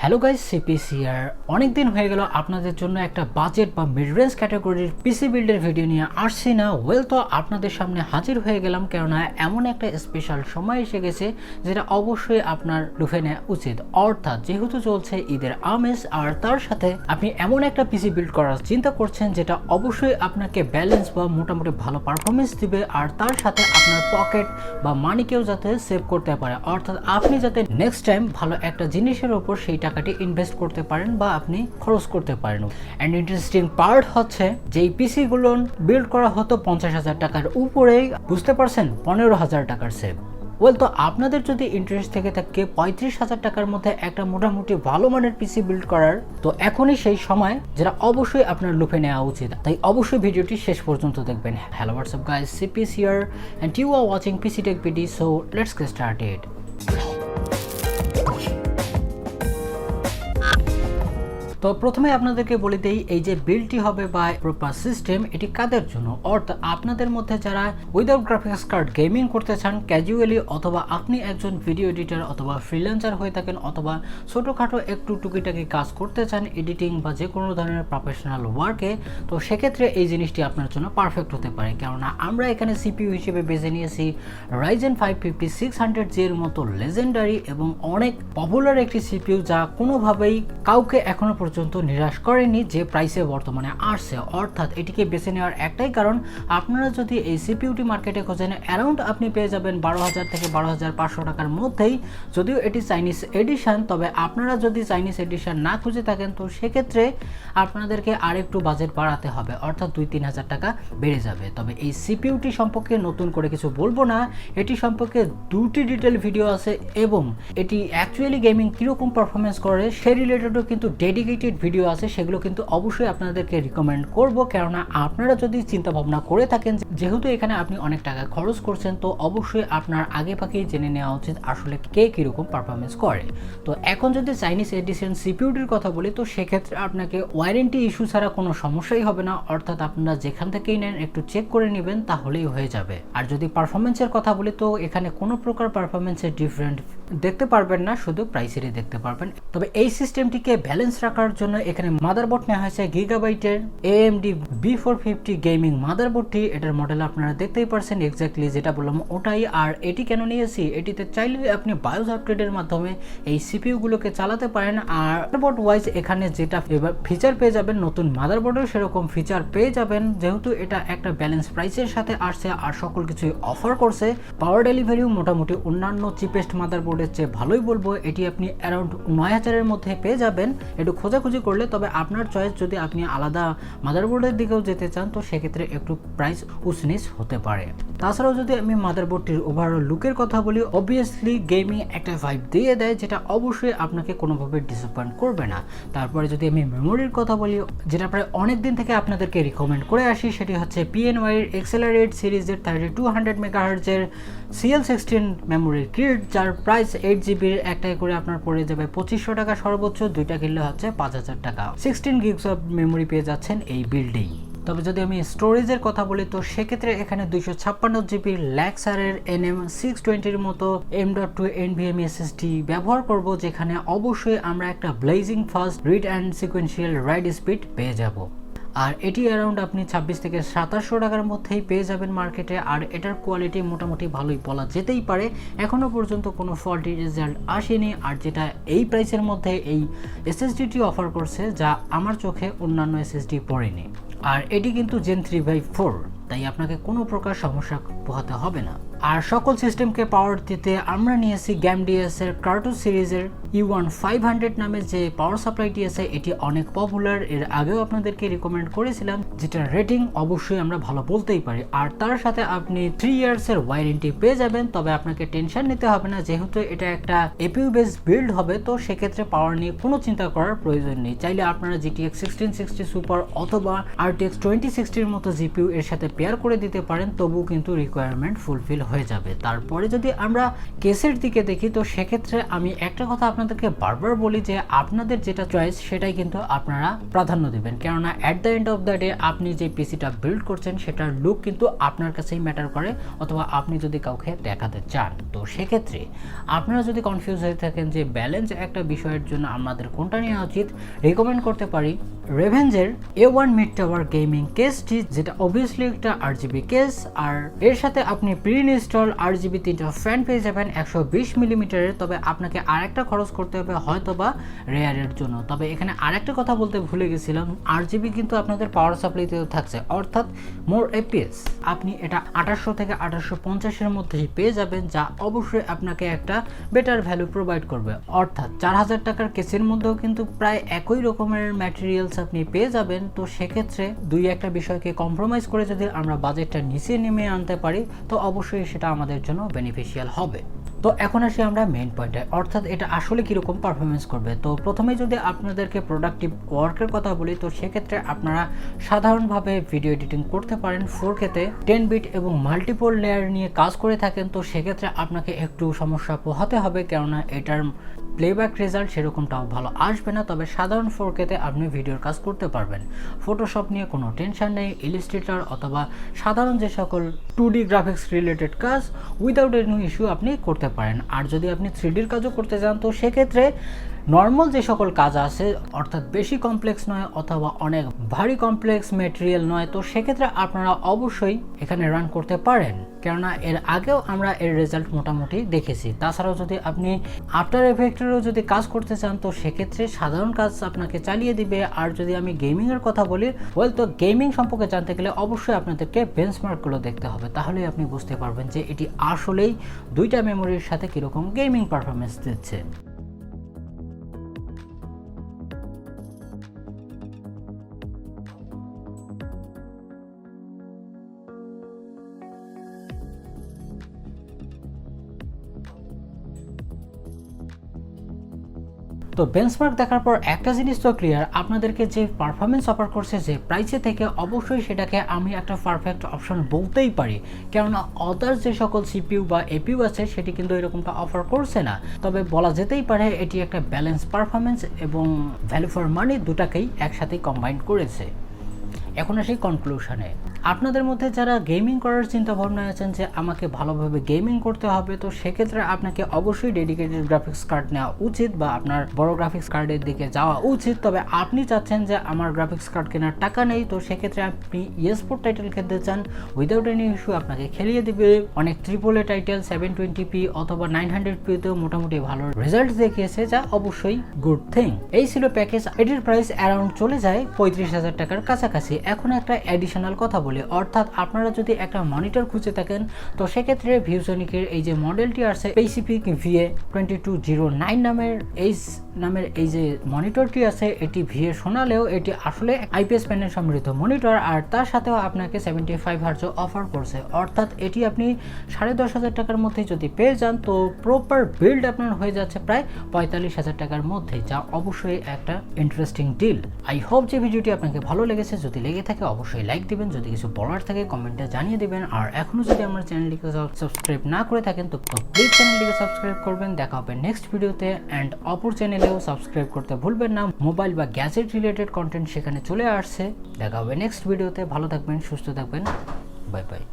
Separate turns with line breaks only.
Hello guys, CPC আর অনেকদিন হয়ে গেল আপনাদের জন্য একটা বাজেট বা মিড রেঞ্জ ক্যাটাগরির পিসি বিল্ডের ভিডিও নিয়ে আসছি না। তো আপনাদের সামনে হাজির হয়ে গেলাম, কেননা এমন একটা স্পেশাল সময় এসে গেছে যেটা অবশ্যই আপনার লুফে নেওয়া উচিত। অর্থাৎ যেহেতু চলছে ঈদের আমেজ, আর তার সাথে আপনি এমন একটা পিসি বিল্ড করার চিন্তা করছেন যেটা অবশ্যই আপনাকে ব্যালেন্স বা মোটামুটি ভালো পারফরমেন্স দিবে, আর তার সাথে আপনার পকেট বা মানিকেও যাতে সেভ করতে পারে। অর্থাৎ আপনি যাতে নেক্সট টাইম ভালো একটা জিনিসের উপর সেই টাকাটি ইনভেস্ট করতে পারেন বা আপনি খরচ করতে পারেন। অ্যান্ড ইন্টারেস্টিং পার্ট হচ্ছে যে এই পিসি গুলো বিল্ড করা হতো 50,000 টাকার উপরেই, বুঝতে পারছেন, 15,000 টাকার সেভ। তো আপনাদের যদি ইন্টারেস্ট থেকে থাকে 35,000 টাকার মধ্যে একটা মোটামুটি ভালো মানের পিসি বিল্ড করার, তো এখনই সেই সময় যেটা অবশ্যই আপনার লুফে নেওয়া উচিত। তাই অবশ্যই ভিডিওটি শেষ পর্যন্ত দেখবেন। Hello what's up guys, CPS here and you are watching PC tech video, so let's get started. তো প্রথমে আপনাদেরকে বলে দেই, এই যে বিল্ডটি হবে বা প্রপার সিস্টেম, এটি কাদের জন্য। অর্থাৎ আপনাদের মধ্যে যারা উইদাউট গ্রাফিক্স কার্ড গেমিং করতে চান ক্যাজুয়ালি, অথবা আপনি একজন ভিডিও এডিটর অথবা ফ্রিল্যান্সার হয়ে থাকেন, অথবা ছোটোখাটো একটু টুকিটাকি কাজ করতে চান এডিটিং বা যে কোনো ধরনের প্রফেশনাল ওয়ার্কে, তো সেক্ষেত্রে এই জিনিসটি আপনার জন্য পারফেক্ট হতে পারে। কেননা আমরা এখানে সিপিইউ হিসেবে বেছে নিয়েছি Ryzen 550-600G এর মতো লেজেন্ডারি এবং অনেক পপুলার একটি সিপিইউ, যা কোনোভাবেই কাউকে এখনো পর্যন্ত নিরাশ করেনি যে প্রাইসে বর্তমানে আসছে। অর্থাৎ এটিকে বেছে নেওয়ার একটাই কারণ, আপনারা যদি এই সিপিইউটি মার্কেটে খোঁজেন অ্যারাউন্ড আপনি পেয়ে যাবেন 12,000 থেকে 12,500 টাকার মধ্যেই। যদিও এটি চাইনিজ এডিশন, তবে আপনারা যদি চাইনিজ এডিশন না খুঁজে থাকেন তো সেক্ষেত্রে আপনাদেরকে আরেকটু বাজেট বাড়াতে হবে, অর্থাৎ 2-3,000 টাকা বেড়ে যাবে। তবে এই সিপিইউটি সম্পর্কে নতুন করে কিছু বলবো না, এটি সম্পর্কে দুটি ডিটেল ভিডিও আছে এবং এটি অ্যাকচুয়ালি গেমিং কীরকম পারফরমেন্স করে সে রিলেটেডও কিন্তু ডেডিকেটেড ভিডিও আছে, সেগুলো কিন্তু অবশ্যই আপনাদেরকে রিকমেন্ড করব। কেননা আপনারা যদি চিন্তা ভাবনা করে থাকেন যেহেতু এখানে আপনি অনেক টাকা খরচ করছেন, তো অবশ্যই আপনার আগে ভাগেই জেনে নেওয়া উচিত আসলে কে কীরকম পারফরমেন্স করে। তো এখন যদি চাইনিজ এডিশন সিপিইউটির কথা বলি, তো সেক্ষেত্রে আপনাকে ওয়ারেন্টি ইস্যু ছাড়া কোনো সমস্যাই হবে না। অর্থাৎ আপনারা যেখান থেকেই নেন একটু চেক করে নেবেন, তাহলেই হয়ে যাবে। আর যদি পারফরমেন্সের কথা বলি, তো এখানে কোনো প্রকার পারফরমেন্সের ডিফারেন্ট দেখতে পারবেন না, শুধু প্রাইসেরই দেখতে পারবেন। তবে এই সিস্টেমটিকে ব্যালেন্স রাখার জন্য এখানে মাদারবোর্ড নেওয়া হয়েছে গিগাবাইটের AMD B450 গেমিং মাদারবোর্ডটি। এটার মডেল আপনারা দেখতেই পারছেন, এক্স্যাক্টলি যেটা বললাম ওটাই। আর এটি কেন নিয়েছি, এটিতে চাইলে আপনি বায়োস আপডেটের মাধ্যমে এই সিপিইউ গুলোকে চালাতে পারেন। আর মাদারবোর্ড ওয়াইজ এখানে যেটা ফিচার পেয়ে যাবেন, নতুন মাদারবোর্ডেও সেরকম ফিচার পেয়ে যাবেন, যেহেতু এটা একটা ব্যালেন্স প্রাইসের সাথে আসছে আর সকল কিছুই অফার করছে। পাওয়ার ডেলিভারিও মোটামুটি অন্যান্য চিপেস্ট মাদারবোর্ডের চেয়ে ভালোই বলবো। এটি আপনি অ্যারাউন্ড 9,000 এর মধ্যে পেয়ে যাবেন একটু খোঁজাখুঁজি করলে। তবে আপনার চয়েস, যদি আপনি আলাদা মাদারবোর্ডের দিকেও যেতে চান তো সেক্ষেত্রে একটু প্রাইস উসনিস হতে পারে। তাছাড়াও যদি আমি মাদারবোর্ডটির ওভারঅল লুকের কথা বলি, অবভিয়াসলি গেমিং একটা ভাইব দিয়ে দেয়, যেটা অবশ্যই আপনাকে কোনোভাবে ডিসঅ্যাপয়েন্ট করবে না। তারপরে যদি আমি মেমোরির কথা বলি, যেটা প্রায় অনেক দিন থেকে আপনাদেরকে রিকমেন্ড করে আসি, সেটি হচ্ছে PNY এর এক্সেলারেট সিরিজের 3200 MHz এর CL16 মেমোরির কিট, যার প্রাইস 8GB একটাই করে আপনার পড়ে যাবে 2500 টাকা সর্বোচ্চ, দুইটা কিনলে হচ্ছে 5,000 টাকা। 16 GB অফ মেমোরি পেয়ে যাচ্ছেন এই বিল্ডেই। তবে যদি আমি স্টোরেজের কথা বলি, তো সেক্ষেত্রে এখানে 256GB ল্যাক্সারের NM620 মতো M.2 Nvme SSD ব্যবহার করব, যেখানে অবশ্যই আমরা একটা blazing fast read and sequential ride speed পেয়ে যাব। আর এটি অ্যারাউন্ড আপনি 26 থেকে 2700 টাকার মধ্যেই পেয়ে যাবেন মার্কেটে। আর এটার কোয়ালিটি মোটামুটি ভালোই বলা যেতেই পারে, এখনও পর্যন্ত কোনো ফল্টি রেজাল্ট আসেনি। আর যেটা এই প্রাইসের মধ্যে এই SSDটি অফার করছে, যা আমার চোখে অন্যান্য SSD পড়েনি। আর এটি কিন্তু Gen 3/4, তাই আপনাকে কোনো প্রকার সমস্যা পোহাতে হবে না। আর সকল সিস্টেমকে পাওয়ার দিতে আমরা নিয়েছি Gamdious Kartos সিরিজের E1500 নামে যে পাওয়ার সাপ্লাইটি আছে, এটি অনেক পপুলার। এর আগেও আপনাদেরকে রিকমেন্ড করেছিলাম, যেটা রেটিং অবশ্যই আমরা ভালো বলতেই পারি। আর তার সাথে আপনি 3 ইয়ার্সের ওয়ারেন্টি পেয়ে যাবেন। তবে আপনাকে টেনশন নিতে হবে না, যেহেতু এটা একটা APU বেসড বিল্ড হবে, তো সেক্ষেত্রে পাওয়ার নিয়ে কোনো চিন্তা করার প্রয়োজন নেই। চাইলে আপনারা GTX 1660 সুপার অথবা RTX 2060 মতো GPU এর সাথে পেয়ার করে দিতে পারেন, তবুও কিন্তু রিকোয়ারমেন্ট ফুলফিল হয়ে যাবে। তারপরে যদি আমরা কেসের দিকে দেখি তো সেক্ষেত্রে আমি একটা কথা আপনাদেরকে বারবার বলি যে আপনাদের যেটা চয়েস সেটাই কিন্তু আপনারা প্রাধান্য দেবেন, কেননা at the end of the day আপনি যে পিসিটা বিল্ড করছেন সেটার লুক কিন্তু আপনার কাছেই ম্যাটার করে, অথবা আপনি যদি কাউকে দেখাতে চান। তো সেক্ষেত্রে আপনারা যদি কনফিউজ হয়ে থাকেন যে ব্যালেন্স একটা বিষয়ের জন্য আমাদের কোনটা নেওয়া উচিত, রেকমেন্ড করতে পারি রেভেঞ্জের A1 মিড টাওয়ার গেমিং কেসটি, যেটা অবভিয়াসলি একটা RGB কেস, আর এর সাথে আপনি প্রি ইনস্টল RGB 3টা ফ্যান পেয়ে যাবেন 120 মিলিমিটারের। তবে আপনাকে আরেকটা খরচ করতে হবে হয়তোবা রেয়ারের জন্য। তবে এখানে আরেকটা কথা বলতে ভুলে গেছিলাম, RGB কিন্তু আপনাদের পাওয়ার সাপ্লাইতেও থাকছে, অর্থাৎ মোর FPS আপনি এটা 2800 থেকে 2850 এর মধ্যেই পেয়ে যাবেন, যা অবশ্যই আপনাকে একটা বেটার ভ্যালু প্রোভাইড করবে। অর্থাৎ 4000 টাকার কেসের মধ্যেও কিন্তু প্রায় একই রকমের ম্যাটেরিয়ালস আপনি পেয়ে যাবেন। তো সেক্ষেত্রে দুই একটা বিষয়কে কম্প্রোমাইজ করে যদি আমরা বাজেটটা নিচে নেমে আনতে পারি তো অবশ্যই সেটা আমাদের জন্য বেনিফিশিয়াল হবে। তো এখন আসি আমরা মেইন পয়েন্টে, অর্থাৎ এটা আসলে কীরকম পারফরমেন্স করবে। তো প্রথমে যদি আপনাদেরকে প্রোডাক্টিভ ওয়ার্কের কথা বলি তো সেক্ষেত্রে আপনারা সাধারণভাবে ভিডিও এডিটিং করতে পারেন 4K-তে 10 বিট এবং মাল্টিপল লেয়ার নিয়ে কাজ করে থাকেন, তো সেক্ষেত্রে আপনাকে একটু সমস্যা পোহাতে হবে, কেননা এটার প্লেব্যাক রেজাল্ট সেরকমটাও ভালো আসবে না। তবে সাধারণ 4K-তে আপনি ভিডিওর কাজ করতে পারবেন, ফটোশপ নিয়ে কোনো টেনশন নেই, ইলাস্ট্রেটর অথবা সাধারণ যে সকল 2D গ্রাফিক্স রিলেটেড কাজ উইদাউট এনি ইস্যু আপনি করতে পারেন। আর যদি আপনি 3Dর কাজও করতে চান তো সেক্ষেত্রে নর্মাল যে সকল কাজ আছে, অর্থাৎ বেশি কমপ্লেক্স নয় অথবা অনেক ভারী কমপ্লেক্স ম্যাটেরিয়াল নয়, তো সেক্ষেত্রে আপনারা অবশ্যই এখানে রান করতে পারেন, কেননা এর আগেও আমরা এর রেজাল্ট মোটামুটি দেখেছি। তাছাড়াও যদি আপনি আফটার এফেক্টেরও যদি কাজ করতে চান তো সেক্ষেত্রে সাধারণ কাজ আপনাকে চালিয়ে দিবে। আর যদি আমি গেমিংয়ের কথা বলি, তো গেমিং সম্পর্কে জানতে গেলে অবশ্যই আপনাদেরকে বেঞ্চমার্কগুলো দেখতে হবে, তাহলেই আপনি বুঝতে পারবেন যে এটি আসলেই দুইটা মেমোরির সাথে কীরকম গেমিং পারফরমেন্স দিচ্ছে। তো বেঞ্চমার্ক দেখার পর একটা জিনিস তো ক্লিয়ার, আপনাদেরকে যে পারফরমেন্স অফার করছে যে প্রাইসে থেকে অবশ্যই সেটাকে আমি একটা পারফেক্ট অপশন বলতেই পারি, কেননা আদার্স যে সকল CPU বা APU আছে সেটি কিন্তু এরকমটা অফার করছে না। তবে বলা যেতেই পারে এটি একটা ব্যালেন্স পারফরমেন্স এবং ভ্যালু ফর মানি দুটাকেই একসাথেই কম্বাইন করেছে। এখন আসি কনক্লুশনে, আপনাদের মধ্যে যারা গেমিং করার চিন্তা ভাবনা আছেন যে আমাকে ভালোভাবে গেমিং করতে হবে, তো সেক্ষেত্রে আপনাকে অবশ্যই ডেডিকেটেড গ্রাফিক্স কার্ড নেওয়া উচিত বা আপনার বড় গ্রাফিক্স কার্ডের দিকে যাওয়া উচিত। তবে আপনি চাচ্ছেন যে আমার গ্রাফিক্স কার্ড কেনার টাকা নেই, তো সেক্ষেত্রে আপনি ESport টাইটেল খেলতে চান উইদাউট এনি ইস্যু, আপনাকে খেলিয়ে দিবে অনেক AAA টাইটেল 720p অথবা 900p-তেও মোটামুটি ভালো রেজাল্ট দেখিয়েছে, যা অবশ্যই গুড থিং। এই ছিল প্যাকেজ, এটির প্রাইস অ্যারাউন্ড চলে যায় 35,000 টাকার কাছাকাছি। এখন একটা অ্যাডিশনাল কথা বলি, অর্থাৎ আপনারা যদি একটা মনিটর খুঁজে থাকেন তো সেক্ষেত্রে ভিউজনিকের এই যে মডেলটি আছে Pacific VA2209 নামের এই যে মনিটরটি আছে, এটি VA শোনালেও এটি আসলে IPS প্যানেল সমৃদ্ধ মনিটর, আর তার সাথেও আপনাকে 75 হার্জ অফার করছে, অর্থাৎ এটি আপনি 10,500 টাকার মধ্যে যদি পেয়ে যান তো প্রপার বিল্ড আপনার হয়ে যাচ্ছে প্রায় 45,000 টাকার মধ্যে, যা অবশ্যই একটা ইন্টারেস্টিং ডিল। আই হোপ যে ভিডিওটি আপনাকে ভালো লেগেছে, যদি লেগে থাকে অবশ্যই লাইক দিবেন, যদি কিছু বলার থাকে কমেন্টে জানিয়ে দিবেন, আর এখনো যদি আমার চ্যানেলটিকে সাবস্ক্রাইব না করে থাকেন তো প্লিজ চ্যানেলটিকে সাবস্ক্রাইব করবেন। দেখা হবে নেক্সট ভিডিওতে, অ্যান্ড অপর চ্যানেলেও সাবস্ক্রাইব করতে ভুলবেন না, মোবাইল বা গ্যাজেট রিলেটেড কন্টেন্ট সেখানে চলে আসছে। দেখা হবে নেক্সট ভিডিওতে, ভালো থাকবেন, সুস্থ থাকবেন, বাই বাই।